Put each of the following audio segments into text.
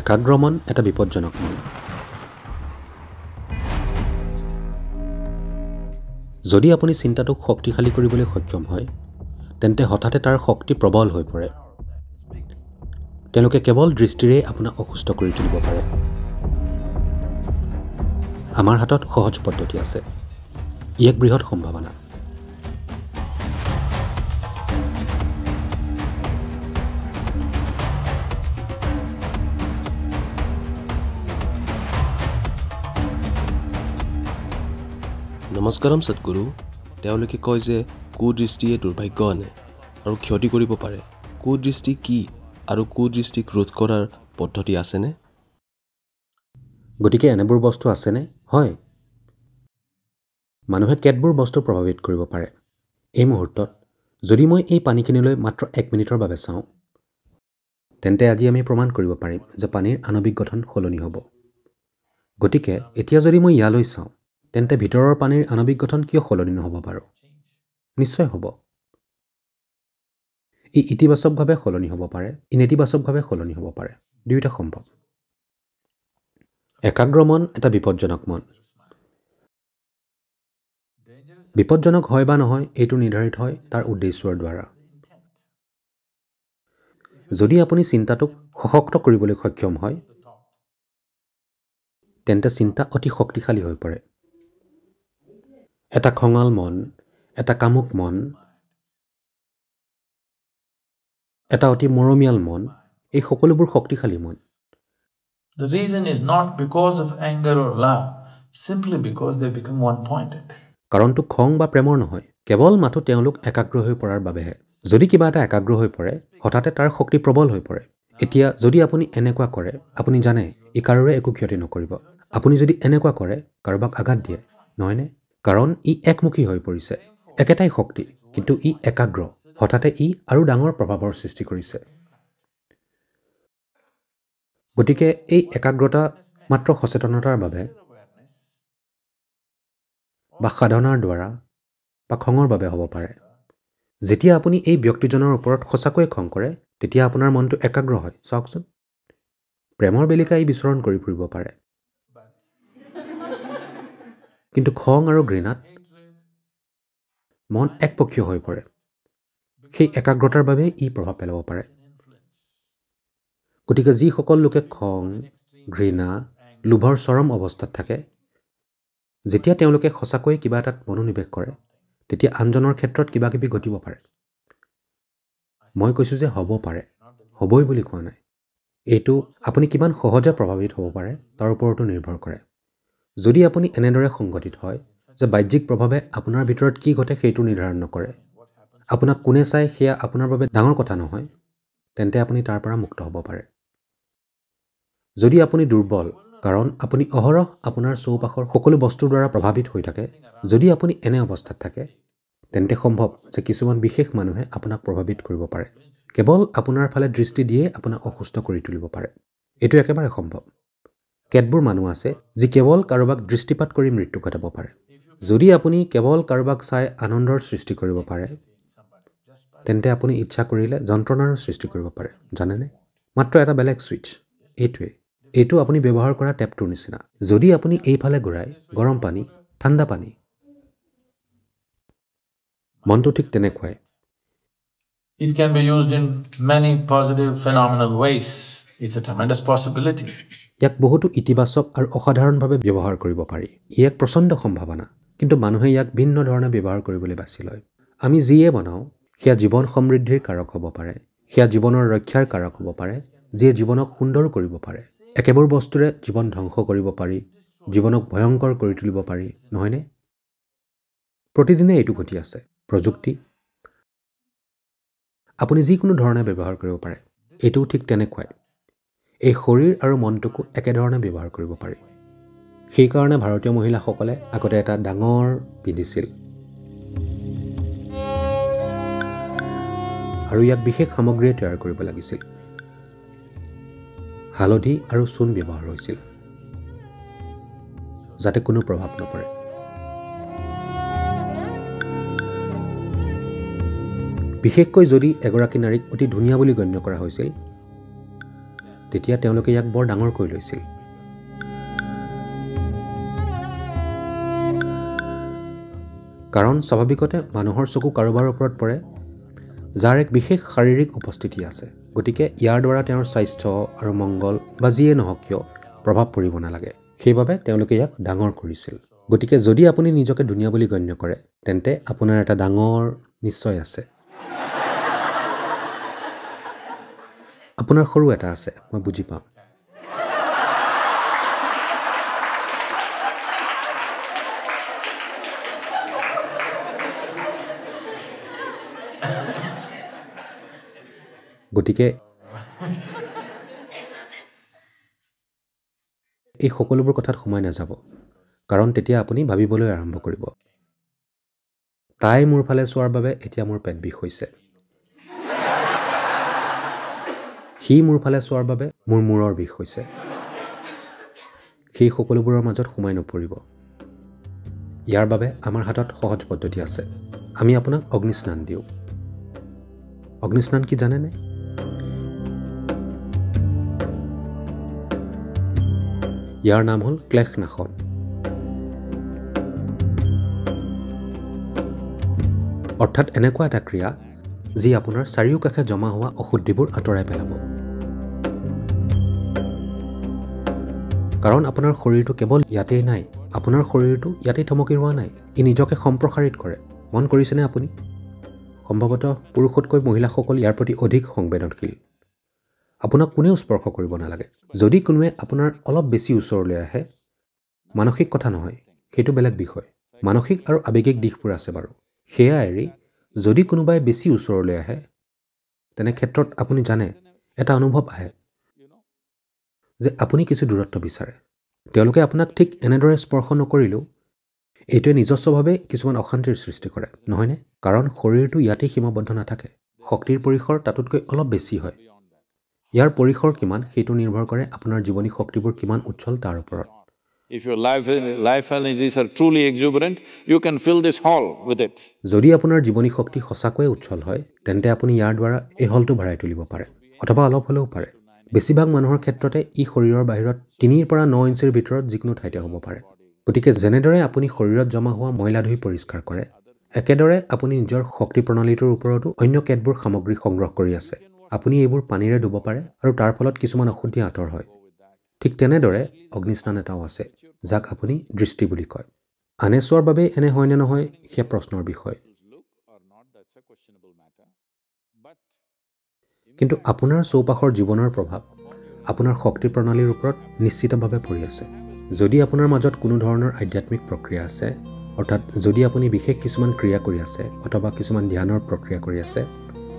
একাগ্ৰ মন এটা বিপজ্জনক মন। যদি আপুনি চিন্তাটোক শক্তিশালী কৰিবলৈ সক্ষম হয়, তেন্তে হঠাতে তাৰ শক্তি প্ৰবল হৈ পৰে। তেওঁলোকে কেৱল দৃষ্টিৰে আপোনাক অসুস্থ কৰি তুলিব পাৰে। আমাৰ হাতত সহজ পদ্ধতি আছে। ই এক বৃহৎ সম্ভাৱনা। নমস্কাৰম সৎগুৰু। তেওঁলোকে কয় যে কুদৃষ্টিয়ে দুৰ্ভাগ্য আনে আৰু ক্ষতি কৰিব পাৰে। কুদৃষ্টি কি আৰু কুদৃষ্টিক ৰোধ কৰাৰ পদ্ধতি আছেনে? গতিকে এনেবোৰ বস্তু আছেনে? হয়। মানুহে কেতবোৰ বস্তু প্ৰভাৱিত কৰিব পাৰে। এই মুহূৰ্তত যদি মই এই পানীখিনিলৈ মাত্ৰ 1 মিনিটৰ বাবে চাওঁ, তেন্তে আজি আমি প্ৰমাণ কৰিব পাৰিম যে পানীৰ আণৱিক গঠন সলনি হ'ব। গতিকে এতিয়া যদি মই ইয়ালৈ চাওঁ, তেন্তে ভিতৰৰ পানীৰ আণৱিক গঠন কিয় সলনি নহ'ব বাৰু? নিশ্চয় হ'ব। ই ইতিবাচকভাৱে সলনি হ'ব পাৰে, ই নেতিবাচকভাৱে সলনি হ'ব পাৰে। দুয়োটা সম্ভৱ। একাগ্ৰ মন এটা বিপজ্জনক মন। বিপজ্জনক হয় বা নহয় এইটো নিৰ্ধাৰিত হয় তাৰ উদ্দেশ্যৰ দ্বাৰা। যদি আপুনি চিন্তাটোক সশক্ত কৰিবলৈ সক্ষম হয়, তেন্তে চিন্তা অতি শক্তিশালী হৈ পৰে। এটা খঙাল মন, এটা কামুক মন, এটা অতি মৰমীয়াল মন, এই সকলোবোৰ শক্তিশালী মন। The reason is not because of anger or love, simply because they become one-pointed. কাৰণটো খং বা প্ৰেমৰ নহয়, কেৱল মাথো তেওঁলোক একাগ্ৰ হৈ পৰাৰ বাবেহে। যদি কিবা এটা একাগ্ৰ হৈ পৰে, হঠাতে তাৰ শক্তি প্ৰবল হৈ পৰে। এতিয়া যদি আপুনি এনেকুৱা কৰে, আপুনি জানে ই কাৰোৰে একো ক্ষতি নকৰিব। আপুনি যদি এনেকুৱা কৰে, কাৰোবাক আঘাত দিয়ে, নহয়নে? কাৰণ ই একমুখী হৈ পৰিছে। একেটাই শক্তি, কিন্তু ই একাগ্ৰ। হঠাতে ই আৰু ডাঙৰ প্ৰভাৱৰ সৃষ্টি কৰিছে। গতিকে এই একাগ্ৰতা মাত্ৰ সচেতনতাৰ বাবে বা সাধনাৰ দ্বাৰা বা খঙৰ বাবে হ'ব পাৰে। যেতিয়া আপুনি এই ব্যক্তিজনৰ ওপৰত সঁচাকৈয়ে খং কৰে, তেতিয়া আপোনাৰ মনটো একাগ্ৰ হয়। চাওকচোন, প্ৰেমৰ বেলিকা ই বিচৰণ কৰি ফুৰিব পাৰে। কিন্তু খং আৰু ঘৃণাত মন একপক্ষীয় হৈ পৰে। সেই একাগ্ৰতাৰ বাবে ই প্ৰভাৱ পেলাব পাৰে। গতিকে যিসকল লোকে খং, ঘৃণা, লোভৰ চৰম অৱস্থাত থাকে, যেতিয়া তেওঁলোকে সঁচাকৈয়ে কিবা এটাত মনোনিৱেশ কৰে, তেতিয়া আনজনৰ ক্ষেত্ৰত কিবা কিবি ঘটিব পাৰে। মই কৈছোঁ যে হ'ব পাৰে, হ'বই বুলি কোৱা নাই। এইটো আপুনি কিমান সহজে প্ৰভাৱিত হ'ব পাৰে তাৰ ওপৰতো নিৰ্ভৰ কৰে। যদি আপুনি এনেদৰে সংগঠিত হয় যে বাহ্যিক প্ৰভাৱে আপোনাৰ ভিতৰত কি ঘটে সেইটো নিৰ্ধাৰণ নকৰে, আপোনাক কোনে চায় সেয়া আপোনাৰ বাবে ডাঙৰ কথা নহয়, তেন্তে আপুনি তাৰ পৰা মুক্ত হ'ব পাৰে। যদি আপুনি দুৰ্বল, কাৰণ আপুনি অহৰহ আপোনাৰ চৌপাশৰ সকলো বস্তুৰ দ্বাৰা প্ৰভাৱিত হৈ থাকে, যদি আপুনি এনে অৱস্থাত থাকে, তেন্তে সম্ভৱ যে কিছুমান বিশেষ মানুহে আপোনাক প্ৰভাৱিত কৰিব পাৰে। কেৱল আপোনাৰ ফালে দৃষ্টি দিয়ে আপোনাক অসুস্থ কৰি তুলিব পাৰে। এইটো একেবাৰে সম্ভৱ। কেতবোৰ মানুহ আছে যি কেৱল কাৰোবাক দৃষ্টিপাত কৰি মৃত্যু ঘটাব পাৰে। যদি আপুনি কেৱল কাৰোবাক চাই আনন্দৰ সৃষ্টি কৰিব পাৰে, তেন্তে আপুনি ইচ্ছা কৰিলে যন্ত্ৰণাৰো সৃষ্টি কৰিব পাৰে। জানেনে? মাত্ৰ এটা বেলেগ ছুইচ। এইটো আপুনি ব্যৱহাৰ কৰা টেপটোৰ নিচিনা। যদি আপুনি এইফালে ঘূৰাই, গৰম পানী, ঠাণ্ডা পানী। মনটো ঠিক তেনেকুৱাই। It can be used in many positive phenomenal ways. It's a tremendous possibility. ইয়াক বহুতো ইতিবাচক আৰু অসাধাৰণভাৱে ব্যৱহাৰ কৰিব পাৰি। ই এক প্ৰচণ্ড সম্ভাৱনা, কিন্তু মানুহে ইয়াক ভিন্ন ধৰণে ব্যৱহাৰ কৰিবলৈ বাছি লয়। আমি যিয়ে বনাওঁ, সেয়া জীৱন সমৃদ্ধিৰ কাৰক হ'ব পাৰে, সেয়া জীৱনৰ ৰক্ষাৰ কাৰক হ'ব পাৰে, যিয়ে জীৱনক সুন্দৰ কৰিব পাৰে। একেবোৰ বস্তুৰে জীৱন ধ্বংস কৰিব পাৰি, জীৱনক ভয়ংকৰ কৰি তুলিব পাৰি, নহয়নে? প্ৰতিদিনে এইটো ঘটি আছে। প্ৰযুক্তি আপুনি যিকোনো ধৰণে ব্যৱহাৰ কৰিব পাৰে। এইটোও ঠিক তেনেকুৱাই। এই শৰীৰ আৰু মনটোকো একেধৰণে ব্যৱহাৰ কৰিব পাৰি। সেইকাৰণে ভাৰতীয় মহিলাসকলে আগতে এটা ডাঙৰ পিন্ধিছিল আৰু ইয়াক বিশেষ সামগ্ৰীয়ে তৈয়াৰ কৰিব লাগিছিল। হালধি আৰু চূণ ব্যৱহাৰ হৈছিল, যাতে কোনো প্ৰভাৱ নপৰে। বিশেষকৈ যদি এগৰাকী নাৰীক অতি ধুনীয়া বুলি গণ্য কৰা হৈছিল, তেতিয়া তেওঁলোকে ইয়াক বৰ ডাঙৰকৈ লৈছিল। কাৰণ স্বাভাৱিকতে মানুহৰ চকু কাৰোবাৰ ওপৰত পৰে যাৰ এক বিশেষ শাৰীৰিক উপস্থিতি আছে, গতিকে ইয়াৰ দ্বাৰা তেওঁৰ স্বাস্থ্য আৰু মংগল বা যিয়ে নহওক কিয় প্ৰভাৱ পৰিব নালাগে, সেইবাবে তেওঁলোকে ইয়াক ডাঙৰ কৰিছিল। গতিকে যদি আপুনি নিজকে ধুনীয়া বুলি গণ্য কৰে তেন্তে আপোনাৰ এটা ডাঙৰ নিশ্চয় আছে। আপোনাৰ সৰু এটা আছে, মই বুজি পাওঁ। গতিকে এই সকলোবোৰ কথাত সোমাই নাযাব, কাৰণ তেতিয়া আপুনি ভাবিবলৈ আৰম্ভ কৰিব, তাই মোৰ ফালে চোৱাৰ বাবে এতিয়া মোৰ পেট বিষ হৈছে, সি মোৰ ফালে চোৱাৰ বাবে মোৰ মূৰৰ বিষ হৈছে। সেই সকলোবোৰৰ মাজত সোমাই নপৰিব। ইয়াৰ বাবে আমাৰ হাতত সহজ পদ্ধতি আছে। আমি আপোনাক অগ্নিস্নান দিওঁ। অগ্নিস্নান কি জানেনে? ইয়াৰ নাম হ'ল ক্লেশনাশন। অৰ্থাৎ এনেকুৱা এটা ক্ৰিয়া যি আপোনাৰ চাৰিওকাষে জমা হোৱা অশুদ্ধিবোৰ আঁতৰাই পেলাব। কাৰণ আপোনাৰ শৰীৰটো কেৱল ইয়াতেই নাই, আপোনাৰ শৰীৰটো ইয়াতেই থমকি ৰোৱা নাই, ই নিজকে সম্প্ৰসাৰিত কৰে। মন কৰিছেনে আপুনি? সম্ভৱতঃ পুৰুষতকৈ মহিলাসকল ইয়াৰ প্ৰতি অধিক সংবেদনশীল। আপোনাক কোনেও স্পৰ্শ কৰিব নালাগে। যদি কোনোৱে আপোনাৰ অলপ বেছি ওচৰলৈ আহে, মানসিক কথা নহয়, সেইটো বেলেগ বিষয়। মানসিক আৰু আৱেগিক দিশবোৰ আছে বাৰু। সেয়া এৰি যদি কোনোবাই বেছি ওচৰলৈ আহে, তেনে ক্ষেত্ৰত আপুনি জানে এটা অনুভৱ আহে যে আপুনি কিছু দূৰত্ব বিচাৰে। তেওঁলোকে আপোনাক ঠিক এনেদৰে স্পৰ্শ নকৰিলেও এইটোৱে নিজস্বভাৱে কিছুমান অশান্তিৰ সৃষ্টি কৰে, নহয়নে? কাৰণ শৰীৰটো ইয়াতেই সীমাবদ্ধ নাথাকে, শক্তিৰ পৰিসৰ তাতোতকৈ অলপ বেছি হয়। ইয়াৰ পৰিসৰ কিমান সেইটো নিৰ্ভৰ কৰে আপোনাৰ জীৱনী শক্তিবোৰ কিমান উজ্জ্বল তাৰ ওপৰত। If your life energies are truly exuberant, you can fill this hall with it. যদি আপোনাৰ জীৱনী শক্তি সঁচাকৈয়ে উজ্জ্বল হয়, তেন্তে আপুনি ইয়াৰ দ্বাৰা এই হলটো ভৰাই তুলিব পাৰে, অথবা অলপ হ'লেও পাৰে। বেছিভাগ মানুহৰ ক্ষেত্ৰতে ই শৰীৰৰ বাহিৰত 3 পৰা 9 ইঞ্চিৰ ভিতৰত যিকোনো ঠাইতে হ'ব পাৰে। গতিকে যেনেদৰে আপুনি শৰীৰত জমা হোৱা ময়লা ধুই পৰিষ্কাৰ কৰে, একেদৰে আপুনি নিজৰ শক্তি প্ৰণালীটোৰ ওপৰতো অন্য কেতবোৰ সামগ্ৰী সংগ্ৰহ কৰি আছে। আপুনি এইবোৰ পানীৰে ধুব পাৰে আৰু তাৰ ফলত কিছুমান অশুদ্ধি আঁতৰ হয়। ঠিক তেনেদৰে অগ্নিস্নান এটাও আছে, যাক আপুনি দৃষ্টি বুলি কয়। আনে চোৱাৰ বাবে এনে হয় নে নহয় সেয়া প্ৰশ্নৰ বিষয়। কিন্তু আপোনাৰ চৌপাশৰ জীৱনৰ প্ৰভাৱ আপোনাৰ শক্তি প্ৰণালীৰ ওপৰত নিশ্চিতভাৱে পৰি আছে। যদি আপোনাৰ মাজত কোনো ধৰণৰ আধ্যাত্মিক প্ৰক্ৰিয়া আছে, অৰ্থাৎ যদি আপুনি বিশেষ কিছুমান ক্ৰিয়া কৰি আছে অথবা কিছুমান ধ্যানৰ প্ৰক্ৰিয়া কৰি আছে,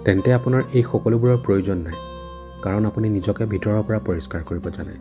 তেন্তে আপোনাৰ এই সকলোবোৰৰ প্ৰয়োজন নাই, কাৰণ আপুনি নিজকে ভিতৰৰ পৰা পৰিষ্কাৰ কৰিব জানে।